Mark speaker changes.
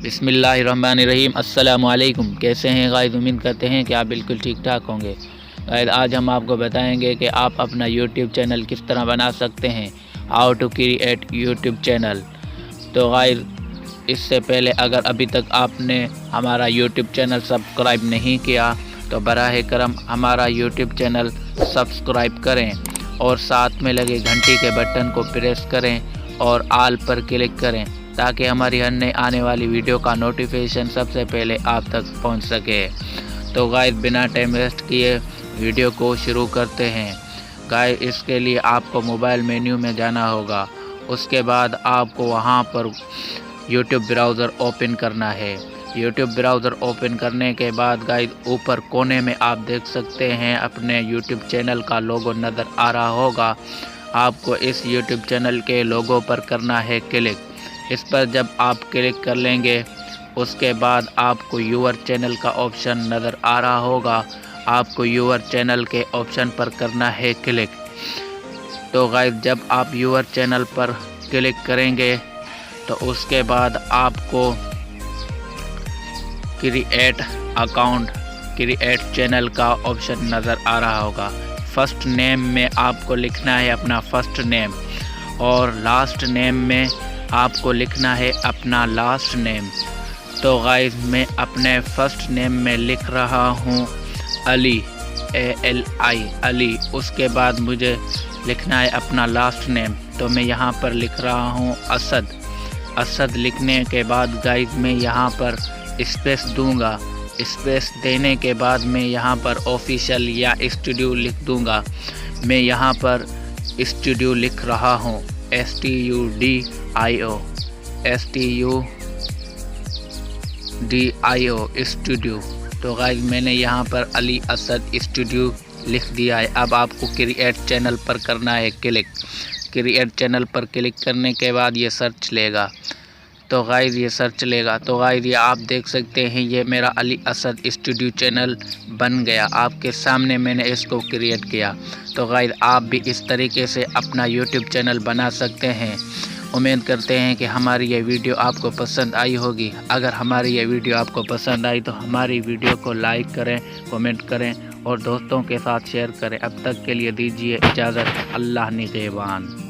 Speaker 1: بسم اللہ الرحمن الرحیم۔ السلام علیکم، کیسے ہیں غائز؟ امید کرتے ہیں کہ آپ بالکل ٹھیک ٹھاک ہوں گے۔ غائز آج ہم آپ کو بتائیں گے کہ آپ اپنا یوٹیوب چینل کس طرح بنا سکتے ہیں، how to create YouTube channel. تو غائز اس سے پہلے اگر ابھی تک آپ نے ہمارا یوٹیوب چینل سبسکرائب نہیں کیا تو براہ کرم ہمارا یوٹیوب چینل سبسکرائب کریں اور ساتھ میں لگے گھنٹی کے بٹن کو پریس کریں اور آل پر کلک کریں تاکہ ہماری ہر نئی آنے والی ویڈیو کا نوٹیفیکیشن سب سے پہلے آپ تک پہنچ سکے۔ تو غائز بنا ٹائم ویسٹ کیے ویڈیو کو شروع کرتے ہیں۔ غائز اس کے لیے آپ کو موبائل مینیو میں جانا ہوگا، اس کے بعد آپ کو وہاں پر یوٹیوب براؤزر اوپن کرنا ہے۔ یوٹیوب براؤزر اوپن کرنے کے بعد غائز اوپر کونے میں آپ دیکھ سکتے ہیں اپنے یوٹیوب چینل کا لوگو نظر آ رہا ہوگا۔ آپ کو اس یوٹیوب چینل کے لوگو پر کرنا ہے کلک۔ اس پر جب آپ کلک کر لیں گے اس کے بعد آپ کو یور چینل کا آپشن نظر آ رہا ہوگا، آپ کو یور چینل کے آپشن پر کرنا ہے کلک۔ تو غائز جب آپ یور چینل پر کلک کریں گے تو اس کے بعد آپ کو کریٹ اکاؤنٹ کریٹ چینل کا آپشن نظر آ رہا ہوگا۔ فرسٹ نیم میں آپ کو لکھنا ہے اپنا فرسٹ نیم اور لاسٹ نیم میں آپ کو لکھنا ہے اپنا لاسٹ نیم۔ تو غائز میں اپنے فرسٹ نیم میں لکھ رہا ہوں علی، ALI علی۔ اس کے بعد مجھے لکھنا ہے اپنا لاسٹ نیم، تو میں یہاں پر لکھ رہا ہوں اسد۔ لکھنے کے بعد غائز میں یہاں پر اسپیس دوں گا۔ اسپیس دینے کے بعد میں یہاں پر آفیشیل یا اسٹوڈیو لکھ دوں گا۔ میں یہاں پر اسٹوڈیو لکھ رہا ہوں، STUDIO اسٹوڈیو۔ تو غائز میں نے یہاں پر علی اسد اسٹوڈیو لکھ دیا ہے۔ اب آپ کو کریٹ چینل پر کرنا ہے کلک۔ کریٹ چینل پر کلک کرنے کے بعد یہ سرچ لے گا۔ تو غائز یہ آپ دیکھ سکتے ہیں یہ میرا علی اسد اسٹوڈیو چینل بن گیا۔ آپ کے سامنے میں نے اس کو کریٹ کیا۔ تو غائز آپ بھی اس طریقے سے اپنا یوٹیوب چینل بنا سکتے ہیں۔ امید کرتے ہیں کہ ہماری یہ ویڈیو آپ کو پسند آئی ہوگی۔ اگر ہماری یہ ویڈیو آپ کو پسند آئی تو ہماری ویڈیو کو لائک کریں، کمنٹ کریں اور دوستوں کے ساتھ شیئر کریں۔ اب تک کے لیے دیجیے اجازت، اللہ نگہبان۔